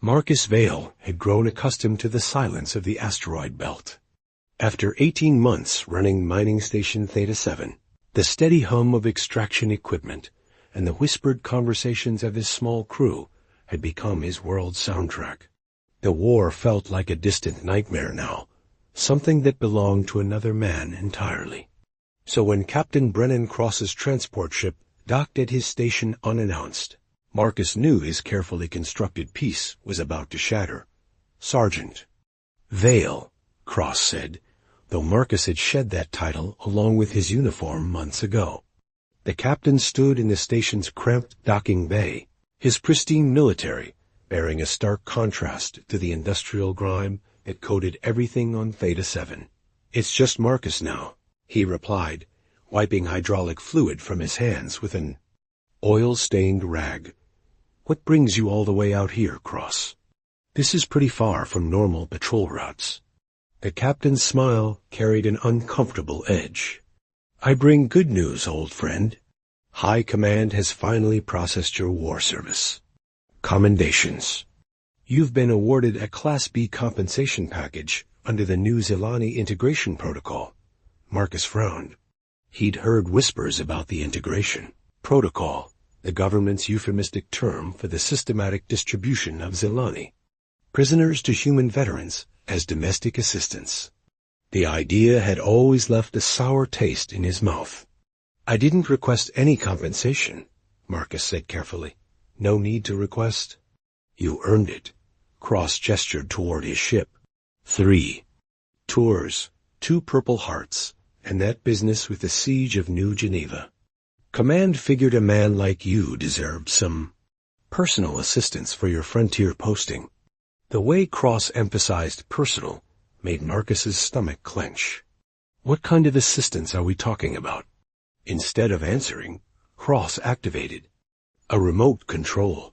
Marcus Vale had grown accustomed to the silence of the asteroid belt. After 18 months running mining station Theta 7, the steady hum of extraction equipment and the whispered conversations of his small crew had become his world soundtrack. The war felt like a distant nightmare now, something that belonged to another man entirely. So when Captain Brennan Cross's transport ship docked at his station unannounced, Marcus knew his carefully constructed peace was about to shatter. "Sergeant." "Vale," Cross said, though Marcus had shed that title along with his uniform months ago. The captain stood in the station's cramped docking bay, his pristine military bearing a stark contrast to the industrial grime that coated everything on Theta 7. "It's just Marcus now," he replied, wiping hydraulic fluid from his hands with an oil-stained rag. "What brings you all the way out here, Cross? This is pretty far from normal patrol routes." The captain's smile carried an uncomfortable edge. "I bring good news, old friend. High Command has finally processed your war service. Commendations. You've been awarded a Class B compensation package under the new Zilani integration protocol." Marcus frowned. He'd heard whispers about the integration protocol, the government's euphemistic term for the systematic distribution of Zilani prisoners to human veterans as domestic assistants. The idea had always left a sour taste in his mouth. "I didn't request any compensation," Marcus said carefully. "No need to request." "You earned it." Cross gestured toward his ship. 3 tours, 2 Purple Hearts, and that business with the siege of New Geneva. Command figured a man like you deserved some personal assistance for your frontier posting. The way Cross emphasized personal made Marcus's stomach clench. "What kind of assistance are we talking about?" Instead of answering, Cross activated a remote control.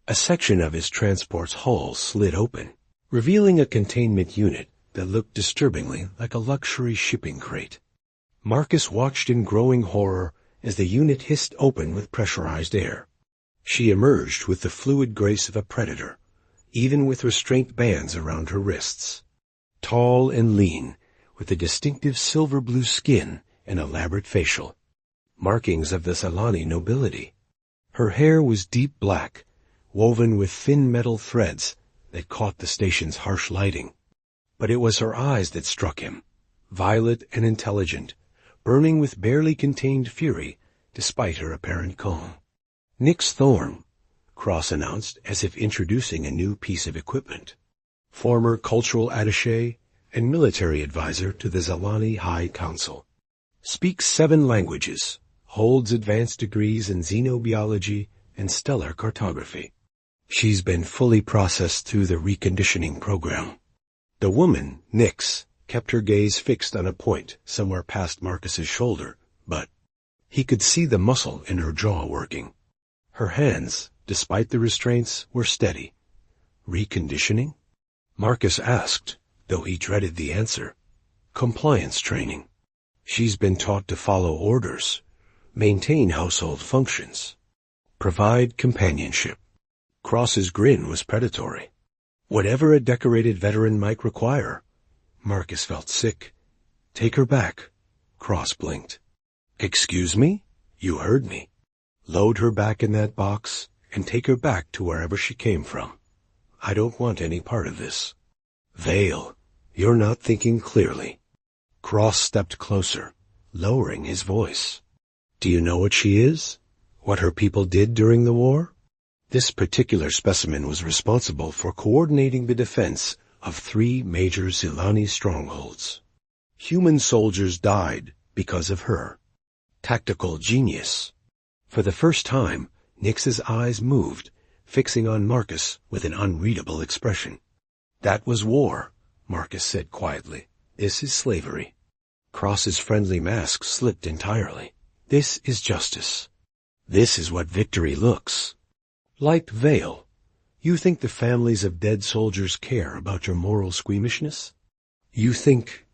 A section of his transport's hull slid open, revealing a containment unit that looked disturbingly like a luxury shipping crate. Marcus watched in growing horror as the unit hissed open with pressurized air. She emerged with the fluid grace of a predator, even with restraint bands around her wrists. Tall and lean, with a distinctive silver-blue skin and elaborate facial, markings of the Zilani nobility. Her hair was deep black, woven with thin metal threads that caught the station's harsh lighting. But it was her eyes that struck him, violet and intelligent, burning with barely contained fury despite her apparent calm. "Nix Thorne," Cross announced as if introducing a new piece of equipment. Former cultural attaché and military advisor to the Zilani High Council. Speaks 7 languages, holds advanced degrees in xenobiology and stellar cartography. She's been fully processed through the reconditioning program. The woman, Nix, kept her gaze fixed on a point somewhere past Marcus's shoulder, but he could see the muscle in her jaw working. Her hands, despite the restraints, were steady. "Reconditioning?" Marcus asked, though he dreaded the answer. "Compliance training. She's been taught to follow orders, maintain household functions, provide companionship." Cross's grin was predatory. Whatever a decorated veteran might require. Marcus felt sick. "Take her back." Cross blinked. "Excuse me? You heard me. Load her back in that box and take her back to wherever she came from. I don't want any part of this." "Vale, you're not thinking clearly." Cross stepped closer, lowering his voice. "Do you know what she is? What her people did during the war?" This particular specimen was responsible for coordinating the defense of 3 major Zilani strongholds. Human soldiers died because of her. Tactical genius. For the first time, Nix's eyes moved, fixing on Marcus with an unreadable expression. "That was war," Marcus said quietly. "This is slavery." Cross's friendly mask slipped entirely. "This is justice. This is what victory looks like." "Vale, you think the families of dead soldiers care about your moral squeamishness? You think—"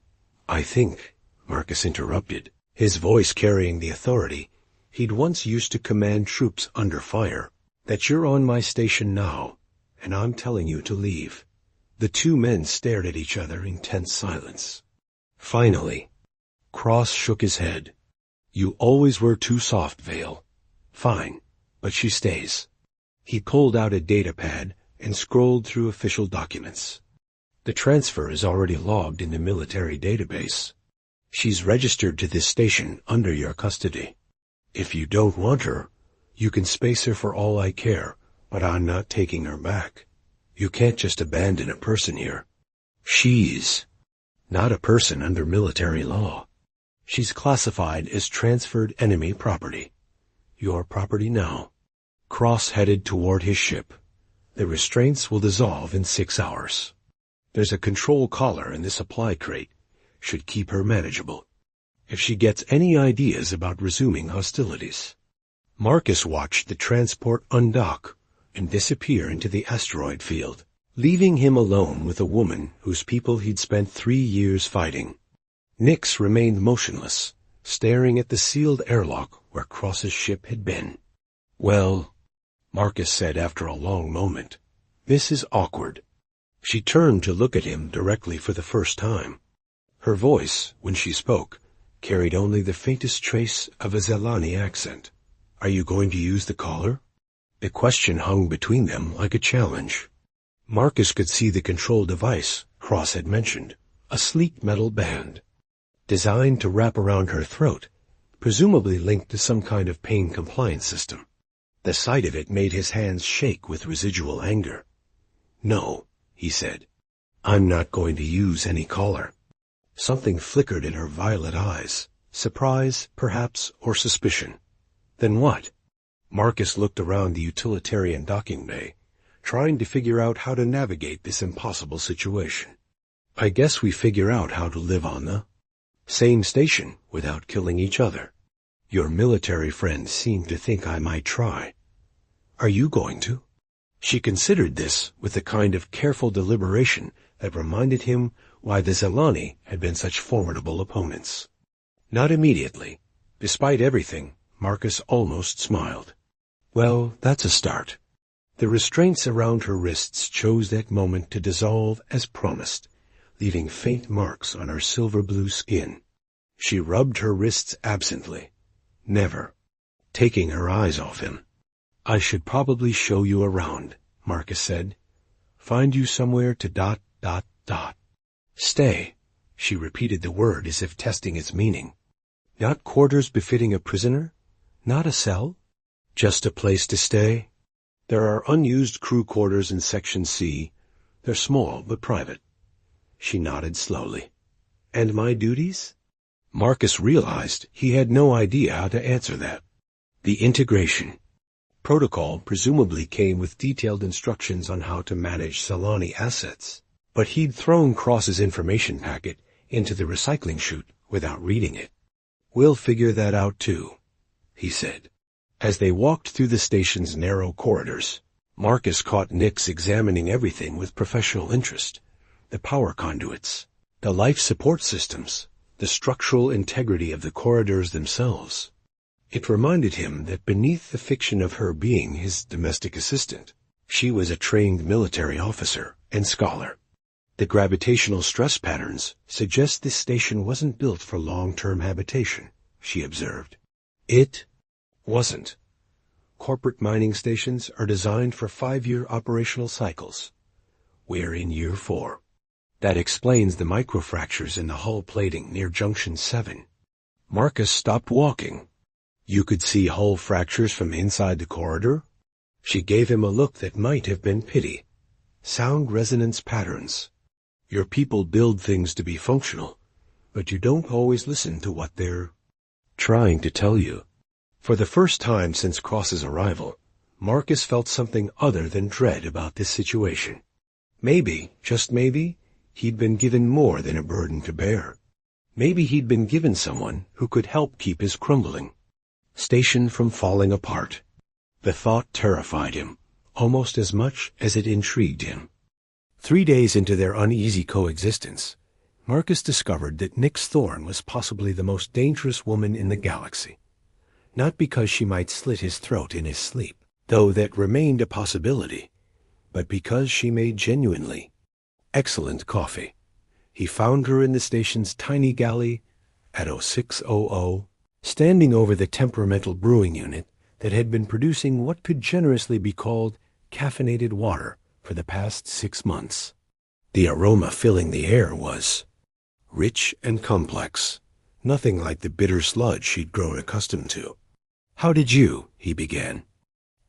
"I think," Marcus interrupted, his voice carrying the authority he'd once used to command troops under fire, "that you're on my station now, and I'm telling you to leave." The two men stared at each other in tense silence. Finally, Cross shook his head. "You always were too soft, Vale." "Fine, but she stays." He pulled out a data pad and scrolled through official documents. "The transfer is already logged in the military database. She's registered to this station under your custody. If you don't want her, you can space her for all I care, but I'm not taking her back. You can't just abandon a person here. She's not a person under military law. She's classified as transferred enemy property. Your property now." Cross headed toward his ship. "The restraints will dissolve in 6 hours. There's a control collar in the supply crate. Should keep her manageable. If she gets any ideas about resuming hostilities." Marcus watched the transport undock and disappear into the asteroid field, leaving him alone with a woman whose people he'd spent 3 years fighting. Nix remained motionless, staring at the sealed airlock where Cross's ship had been. "Well," Marcus said after a long moment, "this is awkward." She turned to look at him directly for the first time. Her voice, when she spoke, carried only the faintest trace of a Zelani accent. "Are you going to use the collar?" The question hung between them like a challenge. Marcus could see the control device Cross had mentioned, a sleek metal band, designed to wrap around her throat, presumably linked to some kind of pain compliance system. The sight of it made his hands shake with residual anger. "No," he said. "I'm not going to use any collar." Something flickered in her violet eyes, surprise, perhaps, or suspicion. "Then what?" Marcus looked around the utilitarian docking bay, trying to figure out how to navigate this impossible situation. "I guess we figure out how to live on the same station without killing each other. Your military friends seem to think I might try. Are you going to?" She considered this with the kind of careful deliberation that reminded him why the Zelani had been such formidable opponents. Not immediately. Despite everything, Marcus almost smiled. "Well, that's a start." The restraints around her wrists chose that moment to dissolve as promised, leaving faint marks on her silver-blue skin. She rubbed her wrists absently, never taking her eyes off him. "I should probably show you around," Marcus said. "Find you somewhere to ... Stay." She repeated the word as if testing its meaning. "Not quarters befitting a prisoner? Not a cell? Just a place to stay? There are unused crew quarters in Section C. They're small but private." She nodded slowly. "And my duties?" Marcus realized he had no idea how to answer that. The integration protocol presumably came with detailed instructions on how to manage Solani assets, but he'd thrown Cross's information packet into the recycling chute without reading it. "We'll figure that out too," he said. As they walked through the station's narrow corridors, Marcus caught Nix examining everything with professional interest. The power conduits, the life support systems, the structural integrity of the corridors themselves. It reminded him that beneath the fiction of her being his domestic assistant, she was a trained military officer and scholar. The gravitational stress patterns suggest this station wasn't built for long-term habitation, she observed. It wasn't. Corporate mining stations are designed for 5-year operational cycles. We're in year 4. That explains the microfractures in the hull plating near Junction 7. Marcus stopped walking. "You could see hull fractures from inside the corridor?" She gave him a look that might have been pity. "Sound resonance patterns. Your people build things to be functional, but you don't always listen to what they're trying to tell you." For the first time since Cross's arrival, Marcus felt something other than dread about this situation. Maybe, just maybe, he'd been given more than a burden to bear. Maybe he'd been given someone who could help keep his crumbling station from falling apart. The thought terrified him, almost as much as it intrigued him. 3 days into their uneasy coexistence, Marcus discovered that Nix Thorne was possibly the most dangerous woman in the galaxy. Not because she might slit his throat in his sleep, though that remained a possibility, but because she made genuinely excellent coffee. He found her in the station's tiny galley at 0600, standing over the temperamental brewing unit that had been producing what could generously be called caffeinated water for the past 6 months. The aroma filling the air was rich and complex, nothing like the bitter sludge she'd grown accustomed to. "How did you?" he began.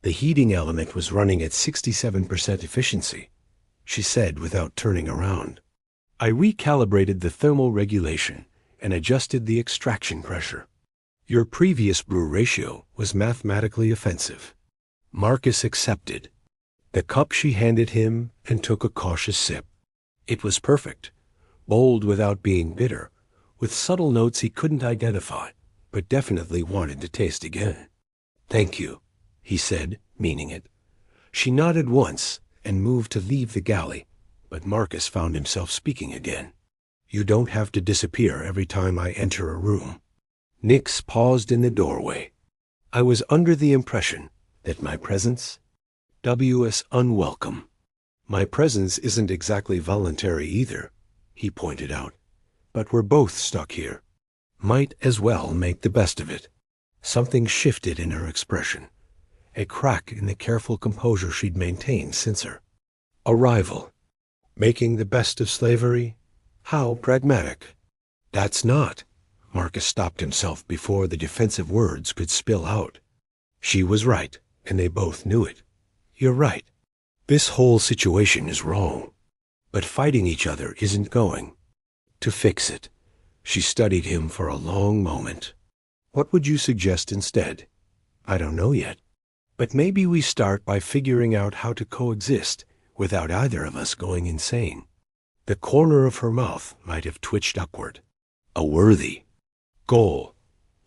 The heating element was running at 67% efficiency, she said without turning around. "I recalibrated the thermal regulation and adjusted the extraction pressure. Your previous brew ratio was mathematically offensive." Marcus accepted the cup she handed him and took a cautious sip. It was perfect, bold without being bitter, with subtle notes he couldn't identify, but definitely wanted to taste again. "Thank you," he said, meaning it. She nodded once and moved to leave the galley, but Marcus found himself speaking again. "You don't have to disappear every time I enter a room." Nix paused in the doorway. "I was under the impression that my presence was unwelcome." "My presence isn't exactly voluntary either," he pointed out. "But we're both stuck here. Might as well make the best of it." Something shifted in her expression, a crack in the careful composure she'd maintained since her arrival. Making the best of slavery? How pragmatic. "That's not." Marcus stopped himself before the defensive words could spill out. She was right, and they both knew it. "You're right. This whole situation is wrong. But fighting each other isn't going to fix it." She studied him for a long moment. "What would you suggest instead?" "I don't know yet. But maybe we start by figuring out how to coexist without either of us going insane." The corner of her mouth might have twitched upward. A worthy goal.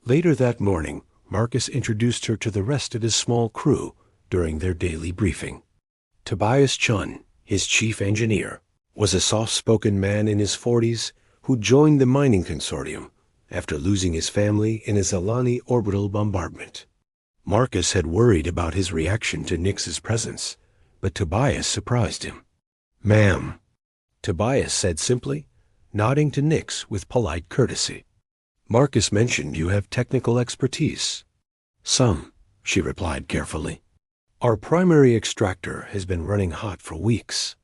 Later that morning, Marcus introduced her to the rest of his small crew during their daily briefing. Tobias Chun, his chief engineer, was a soft-spoken man in his 40s who joined the mining consortium after losing his family in a Zalani orbital bombardment. Marcus had worried about his reaction to Nix's presence, but Tobias surprised him. "Ma'am," Tobias said simply, nodding to Nix with polite courtesy. "Marcus mentioned you have technical expertise." "Some," she replied carefully. "Our primary extractor has been running hot for weeks.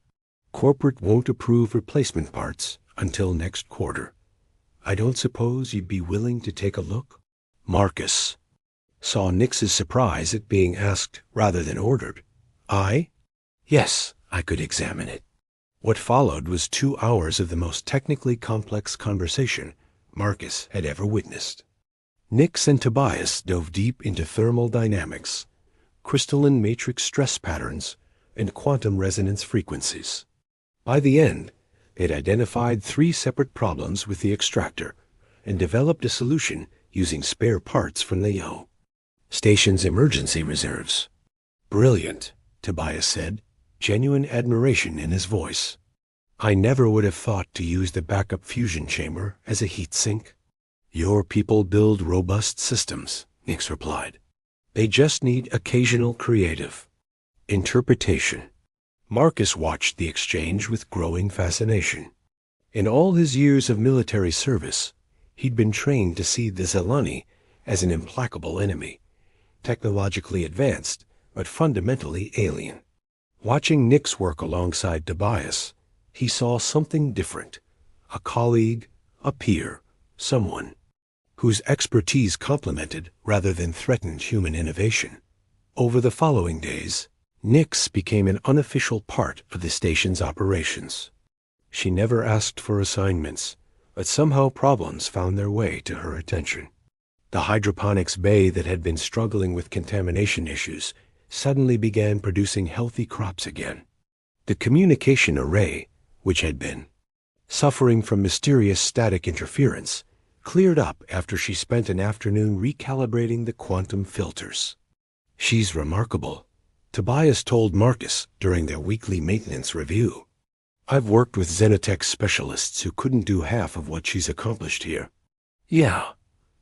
Corporate won't approve replacement parts until next quarter. I don't suppose you'd be willing to take a look?" Marcus saw Nix's surprise at being asked rather than ordered. "I? Yes, I could examine it." What followed was 2 hours of the most technically complex conversation Marcus had ever witnessed. Nix and Tobias dove deep into thermal dynamics, crystalline matrix stress patterns, and quantum resonance frequencies. By the end, they'd identified 3 separate problems with the extractor and developed a solution using spare parts from the station's emergency reserves. "Brilliant," Tobias said, genuine admiration in his voice. "I never would have thought to use the backup fusion chamber as a heat sink." "Your people build robust systems," Nix replied. "They just need occasional creative interpretation." Marcus watched the exchange with growing fascination. In all his years of military service, he'd been trained to see the Zalani as an implacable enemy, technologically advanced, but fundamentally alien. Watching Nix work alongside Tobias, he saw something different, a colleague, a peer, someone whose expertise complemented rather than threatened human innovation. Over the following days, Nix became an unofficial part of the station's operations. She never asked for assignments, but somehow problems found their way to her attention. The hydroponics bay that had been struggling with contamination issues suddenly began producing healthy crops again. The communication array, which had been suffering from mysterious static interference, cleared up after she spent an afternoon recalibrating the quantum filters. "She's remarkable," Tobias told Marcus during their weekly maintenance review. "I've worked with Xenotech specialists who couldn't do half of what she's accomplished here." "Yeah,"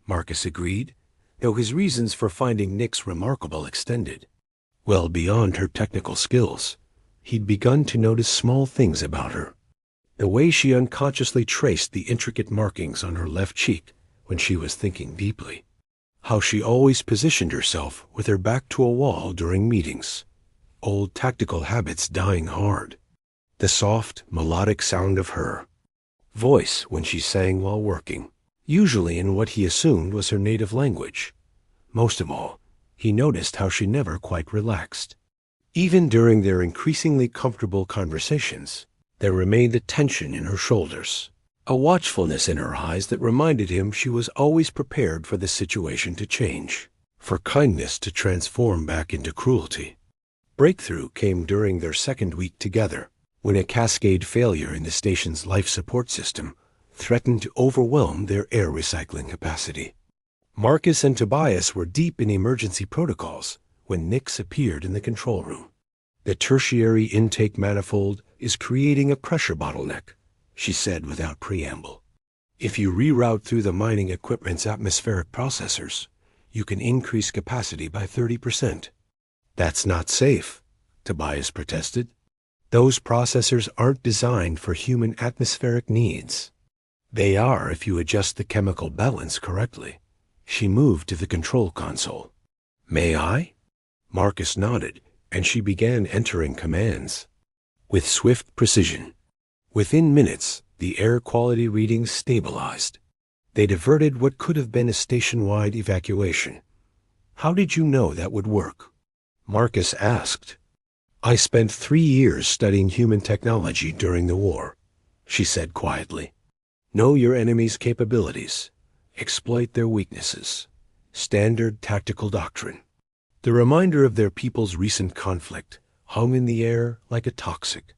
Marcus agreed, though his reasons for finding Nix remarkable extended well beyond her technical skills. he'd begun to notice small things about her. The way she unconsciously traced the intricate markings on her left cheek when she was thinking deeply. How she always positioned herself with her back to a wall during meetings. Old tactical habits dying hard. The soft, melodic sound of her voice when she sang while working, usually in what he assumed was her native language. Most of all, he noticed how she never quite relaxed. Even during their increasingly comfortable conversations, there remained a tension in her shoulders, a watchfulness in her eyes that reminded him she was always prepared for the situation to change, for kindness to transform back into cruelty. Breakthrough came during their second week together, when a cascade failure in the station's life support system threatened to overwhelm their air recycling capacity. Marcus and Tobias were deep in emergency protocols when Nix appeared in the control room. The tertiary intake manifold is creating a pressure bottleneck, she said without preamble. If you reroute through the mining equipment's atmospheric processors, you can increase capacity by 30%. That's not safe, Tobias protested. Those processors aren't designed for human atmospheric needs. They are if you adjust the chemical balance correctly. She moved to the control console. May I? Marcus nodded, and she began entering commands. With swift precision. Within minutes, the air quality readings stabilized. They diverted what could have been a station-wide evacuation. How did you know that would work? Marcus asked. I spent 3 years studying human technology during the war, she said quietly. Know your enemy's capabilities. Exploit their weaknesses. Standard tactical doctrine. The reminder of their people's recent conflict hung in the air like a toxic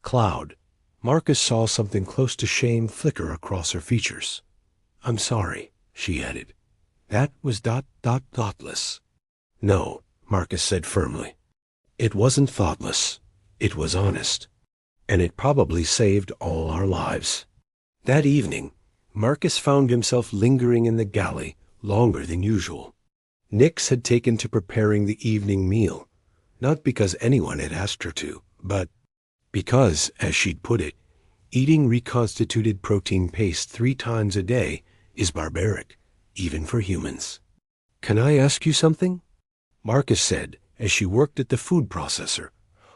cloud. Marcus saw something close to shame flicker across her features. I'm sorry, she added. That was thoughtless. No, Marcus said firmly. It wasn't thoughtless. It was honest. And it probably saved all our lives. That evening, Marcus found himself lingering in the galley longer than usual. Nix had taken to preparing the evening meal, not because anyone had asked her to, but because, as she'd put it, eating reconstituted protein paste 3 times a day is barbaric, even for humans. Can I ask you something? Marcus said, as she worked at the food processor,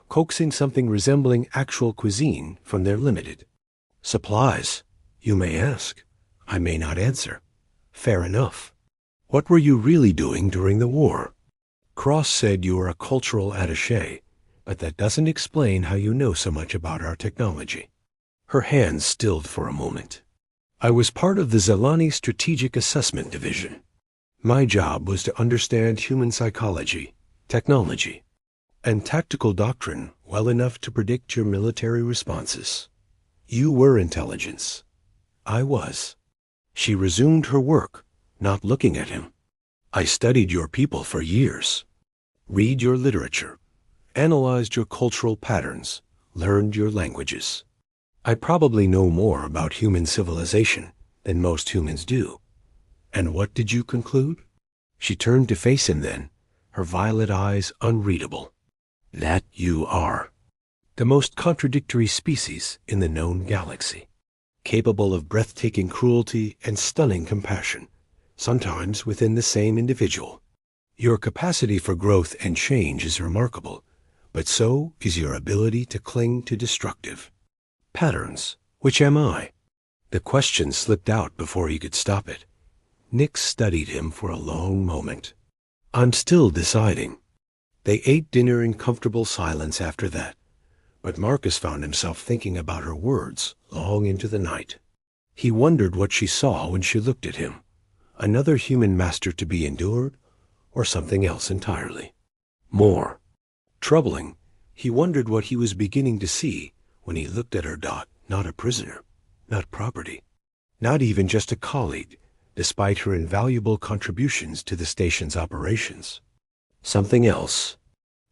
coaxing something resembling actual cuisine from their limited supplies. You may ask. I may not answer. Fair enough. What were you really doing during the war? Cross said you were a cultural attaché, but that doesn't explain how you know so much about our technology. Her hands stilled for a moment. I was part of the Zelani Strategic Assessment Division. My job was to understand human psychology, technology, and tactical doctrine well enough to predict your military responses. You were intelligence. I was. She resumed her work, not looking at him. I studied your people for years. Read your literature, analyzed your cultural patterns, learned your languages. I probably know more about human civilization than most humans do. And what did you conclude? She turned to face him then, her violet eyes unreadable. That you are. The most contradictory species in the known galaxy. Capable of breathtaking cruelty and stunning compassion, sometimes within the same individual. Your capacity for growth and change is remarkable, but so is your ability to cling to destructive patterns. Which am I? The question slipped out before he could stop it. Nix studied him for a long moment. I'm still deciding. They ate dinner in comfortable silence after that, but Marcus found himself thinking about her words long into the night. He wondered what she saw when she looked at him. Another human master to be endured, or something else entirely. More troubling, he wondered what he was beginning to see when he looked at her. Not a prisoner, not property, not even just a colleague, despite her invaluable contributions to the station's operations. Something else.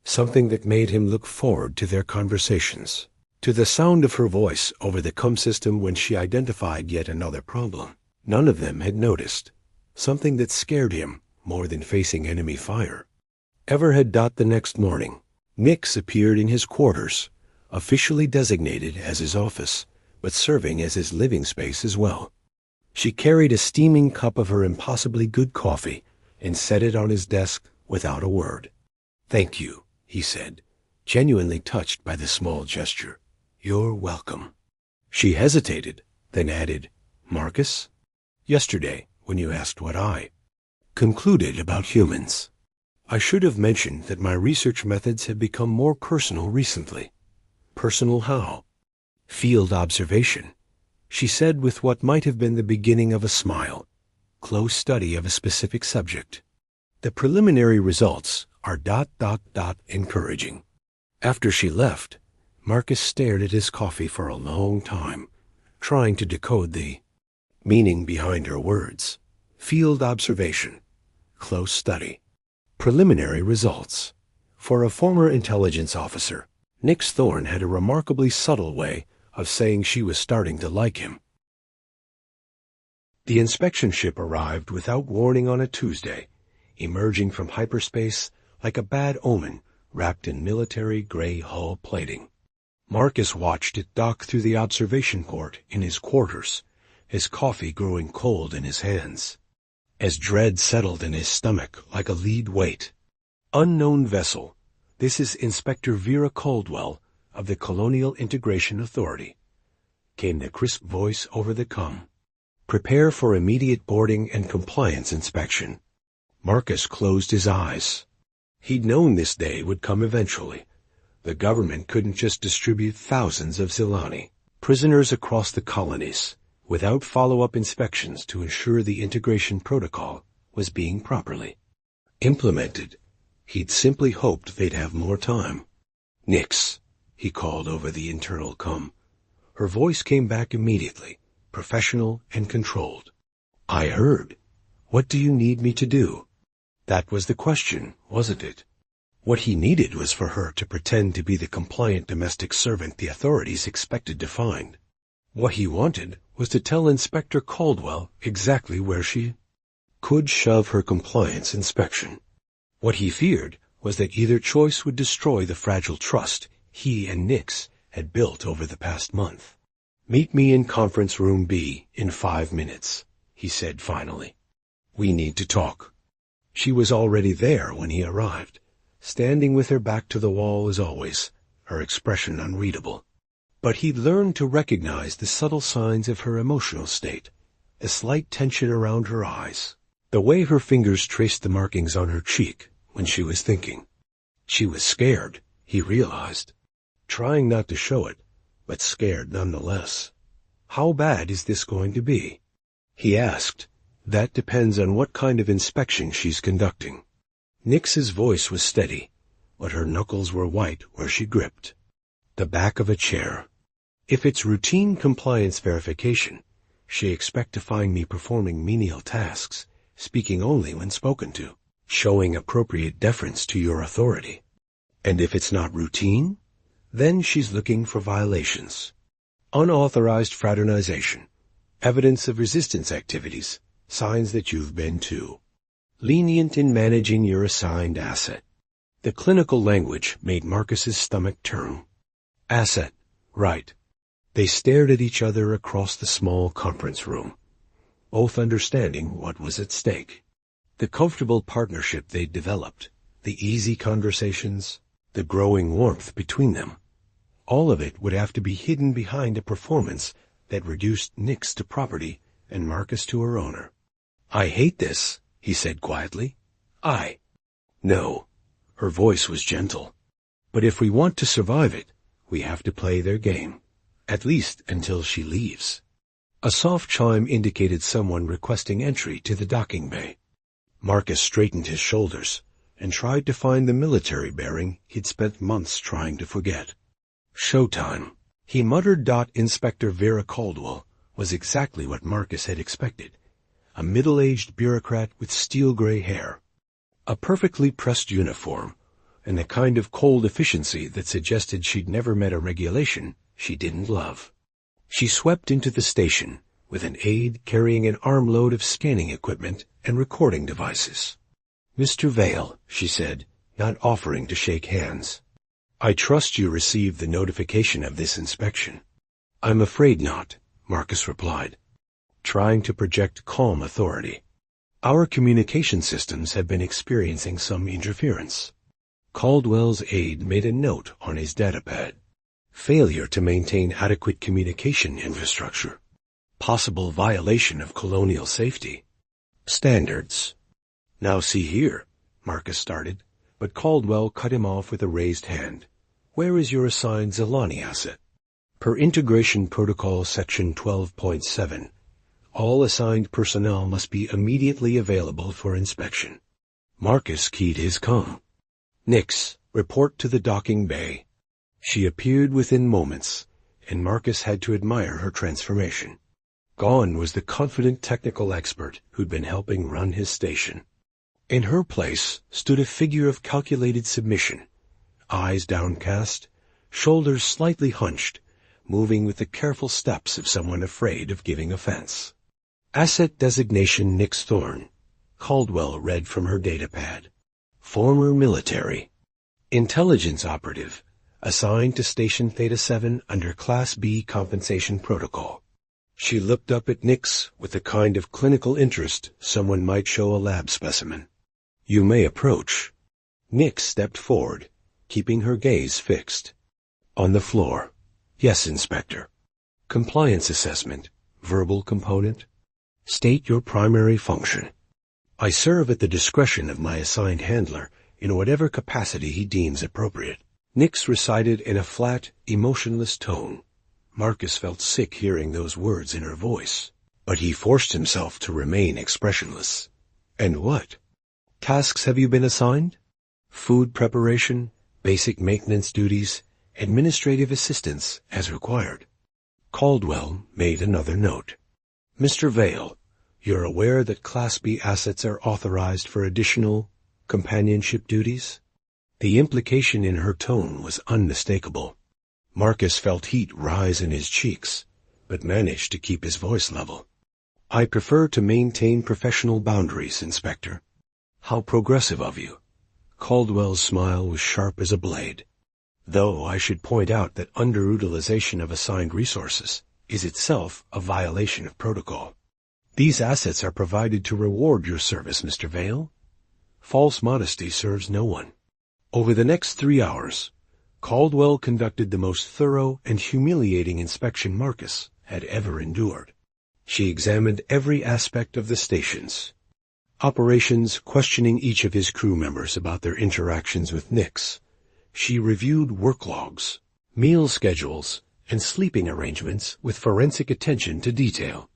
Something that made him look forward to their conversations, to the sound of her voice over the comm system when she identified yet another problem none of them had noticed. Something that scared him more than facing enemy fire. Ever had. The next morning, Nix appeared in his quarters, officially designated as his office, but serving as his living space as well. She carried a steaming cup of her impossibly good coffee and set it on his desk without a word. "Thank you," he said, genuinely touched by the small gesture. "You're welcome." She hesitated, then added, "Marcus? Yesterday, when you asked what I concluded about humans, I should have mentioned that my research methods have become more personal recently." "Personal how?" "Field observation," she said with what might have been the beginning of a smile. "Close study of a specific subject. The preliminary results are ... encouraging." After she left, Marcus stared at his coffee for a long time, trying to decode the meaning behind her words. Field observation, close study, preliminary results. For a former intelligence officer, Nix Thorne had a remarkably subtle way of saying she was starting to like him. The inspection ship arrived without warning on a Tuesday, emerging from hyperspace like a bad omen wrapped in military gray hull plating. Marcus watched it dock through the observation port in his quarters, his coffee growing cold in his hands, as dread settled in his stomach like a lead weight. "Unknown vessel. This is Inspector Vera Caldwell of the Colonial Integration Authority," came the crisp voice over the comm. "Prepare for immediate boarding and compliance inspection." Marcus closed his eyes. He'd known this day would come eventually. The government couldn't just distribute thousands of Zilani prisoners across the colonies without follow-up inspections to ensure the integration protocol was being properly implemented. He'd simply hoped they'd have more time. "Nix," he called over the internal comm. Her voice came back immediately, professional and controlled. "I heard. What do you need me to do?" That was the question, wasn't it? What he needed was for her to pretend to be the compliant domestic servant the authorities expected to find. What he wanted was to tell Inspector Caldwell exactly where she could shove her compliance inspection. What he feared was that either choice would destroy the fragile trust he and Nix had built over the past month. "Meet me in conference room B in 5 minutes, he said finally. "We need to talk." She was already there when he arrived, standing with her back to the wall as always, her expression unreadable. But he'd learned to recognize the subtle signs of her emotional state, a slight tension around her eyes, the way her fingers traced the markings on her cheek when she was thinking. She was scared, he realized, trying not to show it, but scared nonetheless. "How bad is this going to be?" he asked. "That depends on what kind of inspection she's conducting." Nix's voice was steady, but her knuckles were white where she gripped the back of a chair. "If it's routine compliance verification, she expect to find me performing menial tasks, speaking only when spoken to, showing appropriate deference to your authority. And if it's not routine, then she's looking for violations. Unauthorized fraternization, evidence of resistance activities, signs that you've been too lenient in managing your assigned asset." The clinical language made Marcus's stomach turn. "Asset, right." They stared at each other across the small conference room, both understanding what was at stake. The comfortable partnership they'd developed, the easy conversations, the growing warmth between them, all of it would have to be hidden behind a performance that reduced Nix to property and Marcus to her owner. "I hate this," he said quietly. No." Her voice was gentle. "But if we want to survive it, we have to play their game, at least until she leaves." A soft chime indicated someone requesting entry to the docking bay. Marcus straightened his shoulders and tried to find the military bearing he'd spent months trying to forget. "Showtime," he muttered. Inspector Vera Caldwell was exactly what Marcus had expected, a middle-aged bureaucrat with steel-gray hair, a perfectly pressed uniform, and the kind of cold efficiency that suggested she'd never met a regulation she didn't love. She swept into the station with an aide carrying an armload of scanning equipment and recording devices. "Mr. Vale," she said, not offering to shake hands. I trust you received the notification of this inspection. I'm afraid not, Marcus replied, trying to project calm authority. Our communication systems have been experiencing some interference. Caldwell's aide made a note on his datapad. Failure to maintain adequate communication infrastructure. Possible violation of colonial safety standards. Now see here, Marcus started, but Caldwell cut him off with a raised hand. Where is your assigned Zelani asset? Per Integration Protocol Section 12.7, all assigned personnel must be immediately available for inspection. Marcus keyed his comm. Nix, report to the docking bay. She appeared within moments, and Marcus had to admire her transformation. Gone was the confident technical expert who'd been helping run his station. In her place stood a figure of calculated submission, eyes downcast, shoulders slightly hunched, moving with the careful steps of someone afraid of giving offense. Asset designation Nix Thorne, Caldwell read from her datapad. Former military. Intelligence operative, assigned to Station Theta 7 under Class B compensation protocol. She looked up at Nix with the kind of clinical interest someone might show a lab specimen. You may approach. Nix stepped forward, keeping her gaze fixed. On the floor. Yes, Inspector. Compliance assessment. Verbal component. State your primary function. I serve at the discretion of my assigned handler in whatever capacity he deems appropriate. Nix recited in a flat, emotionless tone. Marcus felt sick hearing those words in her voice, but he forced himself to remain expressionless. And what? Tasks have you been assigned? Food preparation, basic maintenance duties, administrative assistance as required. Caldwell made another note. Mr. Vale, you're aware that Class B assets are authorized for additional companionship duties? The implication in her tone was unmistakable. Marcus felt heat rise in his cheeks, but managed to keep his voice level. I prefer to maintain professional boundaries, Inspector. How progressive of you. Caldwell's smile was sharp as a blade. Though I should point out that underutilization of assigned resources is itself a violation of protocol. These assets are provided to reward your service, Mr. Vale. False modesty serves no one. Over the next 3 hours, Caldwell conducted the most thorough and humiliating inspection Marcus had ever endured. She examined every aspect of the stations. Operations, questioning each of his crew members about their interactions with Nix. She reviewed work logs, meal schedules, and sleeping arrangements with forensic attention to detail.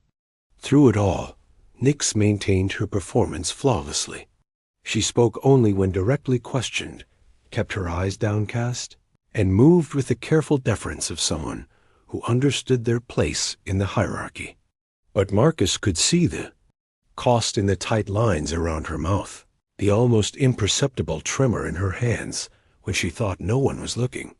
Through it all, Nix maintained her performance flawlessly. She spoke only when directly questioned, kept her eyes downcast, and moved with the careful deference of someone who understood their place in the hierarchy. But Marcus could see the cost in the tight lines around her mouth, the almost imperceptible tremor in her hands when she thought no one was looking.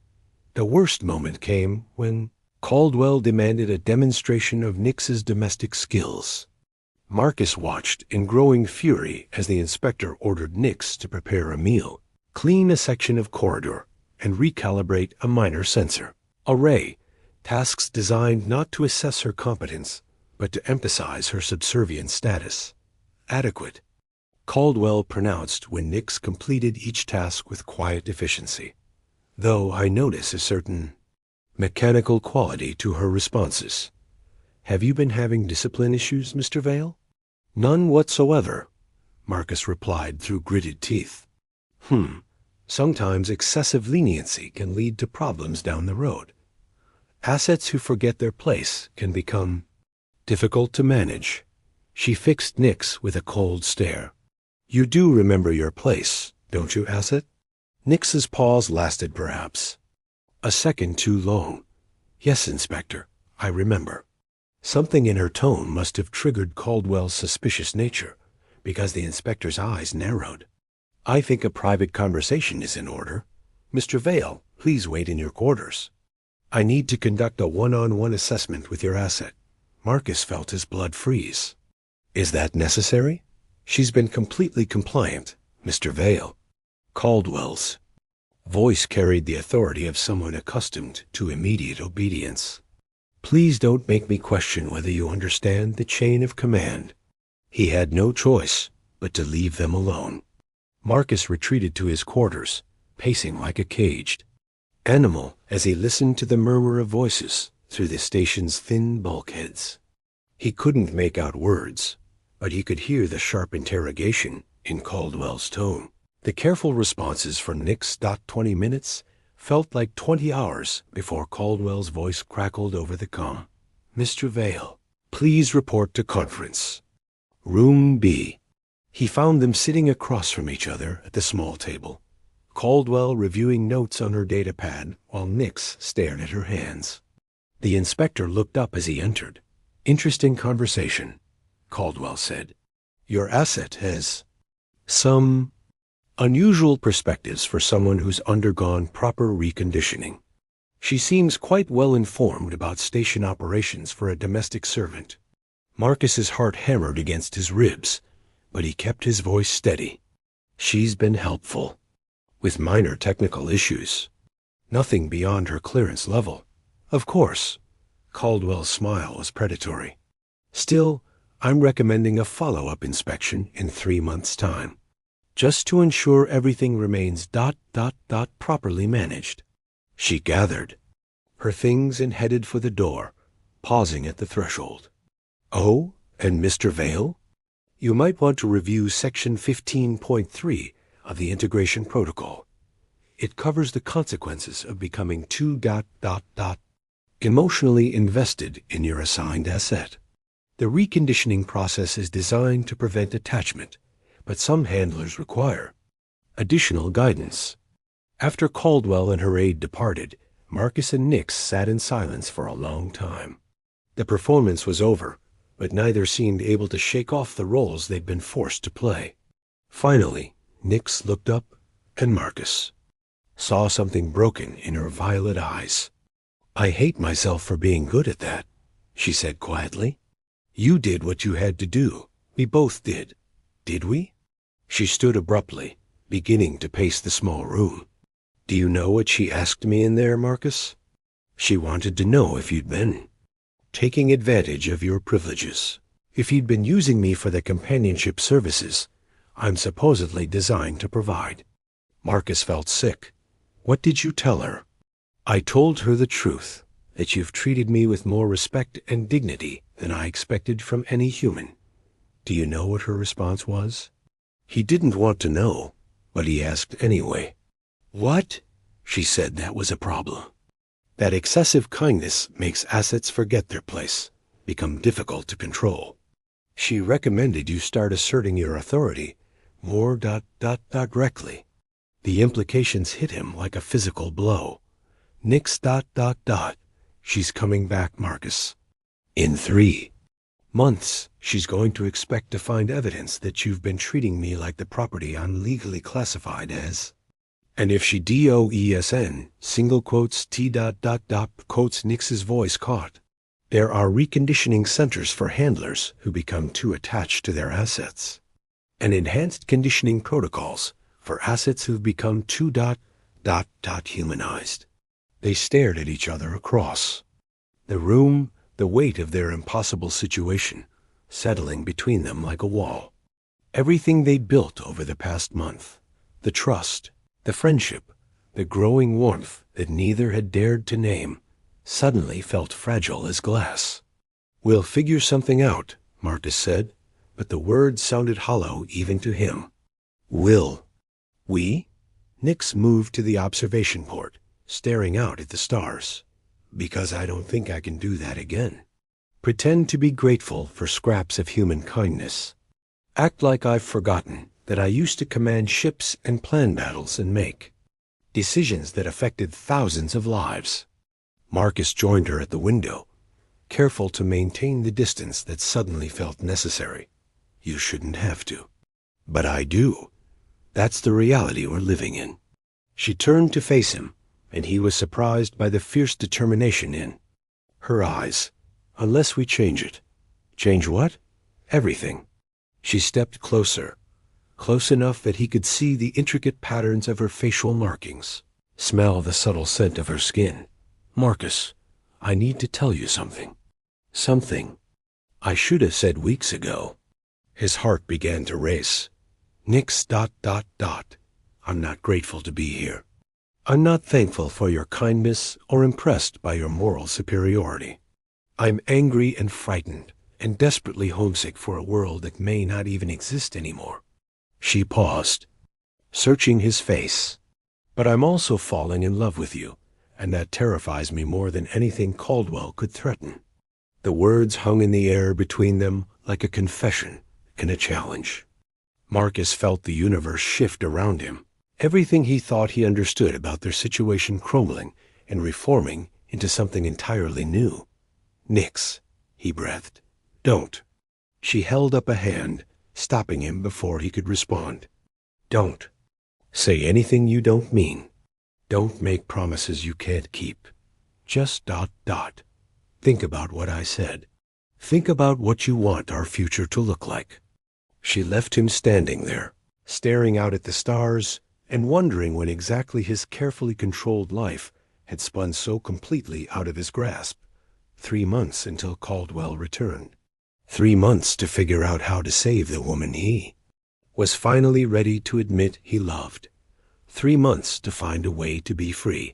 The worst moment came when Caldwell demanded a demonstration of Nix's domestic skills. Marcus watched in growing fury as the inspector ordered Nix to prepare a meal, clean a section of corridor, and recalibrate a minor sensor. Array, tasks designed not to assess her competence, but to emphasize her subservient status. Adequate. Caldwell pronounced when Nix completed each task with quiet efficiency, though I notice a certain mechanical quality to her responses. Have you been having discipline issues, Mr. Vale? None whatsoever, Marcus replied through gritted teeth. Sometimes excessive leniency can lead to problems down the road. Assets who forget their place can become difficult to manage. She fixed Nix with a cold stare. You do remember your place, don't you, Asset? Nix's pause lasted perhaps a second too long. Yes, Inspector, I remember. Something in her tone must have triggered Caldwell's suspicious nature, because the inspector's eyes narrowed. I think a private conversation is in order. Mr. Vale, please wait in your quarters. I need to conduct a one-on-one assessment with your asset. Marcus felt his blood freeze. Is that necessary? She's been completely compliant, Mr. Vale. Caldwell's Voice carried the authority of someone accustomed to immediate obedience. Please don't make me question whether you understand the chain of command. He had no choice but to leave them alone. Marcus retreated to his quarters, pacing like a caged animal as he listened to the murmur of voices through the station's thin bulkheads. He couldn't make out words, but he could hear the sharp interrogation in Caldwell's tone. The careful responses from Nick's 20 minutes felt like 20 hours before Caldwell's voice crackled over the comm. Mr. Vale, please report to conference. Room B. He found them sitting across from each other at the small table, Caldwell reviewing notes on her datapad while Nix stared at her hands. The inspector looked up as he entered. Interesting conversation, Caldwell said. Your asset has some unusual perspectives for someone who's undergone proper reconditioning. She seems quite well informed about station operations for a domestic servant. Marcus's heart hammered against his ribs, but he kept his voice steady. She's been helpful, with minor technical issues. Nothing beyond her clearance level. Of course. Caldwell's smile was predatory. Still, I'm recommending a follow-up inspection in 3 months' time, just to ensure everything remains properly managed. She gathered her things and headed for the door, pausing at the threshold. Oh, and Mr. Vale? You might want to review Section 15.3 of the Integration Protocol. It covers the consequences of becoming too emotionally invested in your assigned asset. The reconditioning process is designed to prevent attachment, but some handlers require additional guidance. After Caldwell and her aide departed, Marcus and Nix sat in silence for a long time. The performance was over, but neither seemed able to shake off the roles they'd been forced to play. Finally, Nix looked up, and Marcus saw something broken in her violet eyes. I hate myself for being good at that, she said quietly. You did what you had to do. We both did. Did we? She stood abruptly, beginning to pace the small room. Do you know what she asked me in there, Marcus? She wanted to know if you'd been taking advantage of your privileges. If you'd been using me for the companionship services I'm supposedly designed to provide. Marcus felt sick. What did you tell her? I told her the truth, that you've treated me with more respect and dignity than I expected from any human. Do you know what her response was? He didn't want to know, but he asked anyway. What? She said that was a problem. That excessive kindness makes assets forget their place, become difficult to control. She recommended you start asserting your authority more directly. The implications hit him like a physical blow. Nix ... She's coming back, Marcus. In 3 months, she's going to expect to find evidence that you've been treating me like the property I'm legally classified as. And if she DOESN, single quotes T ... quotes Nix's voice caught. There are reconditioning centers for handlers who become too attached to their assets, and enhanced conditioning protocols for assets who've become too ... humanized. They stared at each other across the room, the weight of their impossible situation settling between them like a wall. Everything they'd built over the past month, the trust, the friendship, the growing warmth that neither had dared to name, suddenly felt fragile as glass. We'll figure something out, Marcus said, but the words sounded hollow even to him. Will we? Nix moved to the observation port, staring out at the stars. Because I don't think I can do that again. Pretend to be grateful for scraps of human kindness. Act like I've forgotten that I used to command ships and plan battles and make decisions that affected thousands of lives. Marcus joined her at the window, careful to maintain the distance that suddenly felt necessary. You shouldn't have to. But I do. That's the reality we're living in. She turned to face him, and he was surprised by the fierce determination in her eyes. Unless we change it. Change what? Everything. She stepped closer, close enough that he could see the intricate patterns of her facial markings. Smell the subtle scent of her skin. Marcus, I need to tell you something. Something I should have said weeks ago. His heart began to race. Nix ... I'm not grateful to be here. I'm not thankful for your kindness or impressed by your moral superiority. I'm angry and frightened and desperately homesick for a world that may not even exist anymore. She paused, searching his face. But I'm also falling in love with you, and that terrifies me more than anything Caldwell could threaten. The words hung in the air between them like a confession and a challenge. Marcus felt the universe shift around him, everything he thought he understood about their situation crumbling and reforming into something entirely new. Nix, he breathed. Don't. She held up a hand, stopping him before he could respond. Don't. Say anything you don't mean. Don't make promises you can't keep. Just ... Think about what I said. Think about what you want our future to look like. She left him standing there, staring out at the stars and wondering when exactly his carefully controlled life had spun so completely out of his grasp. 3 months until Caldwell returned. 3 months to figure out how to save the woman he was finally ready to admit he loved. 3 months to find a way to be free.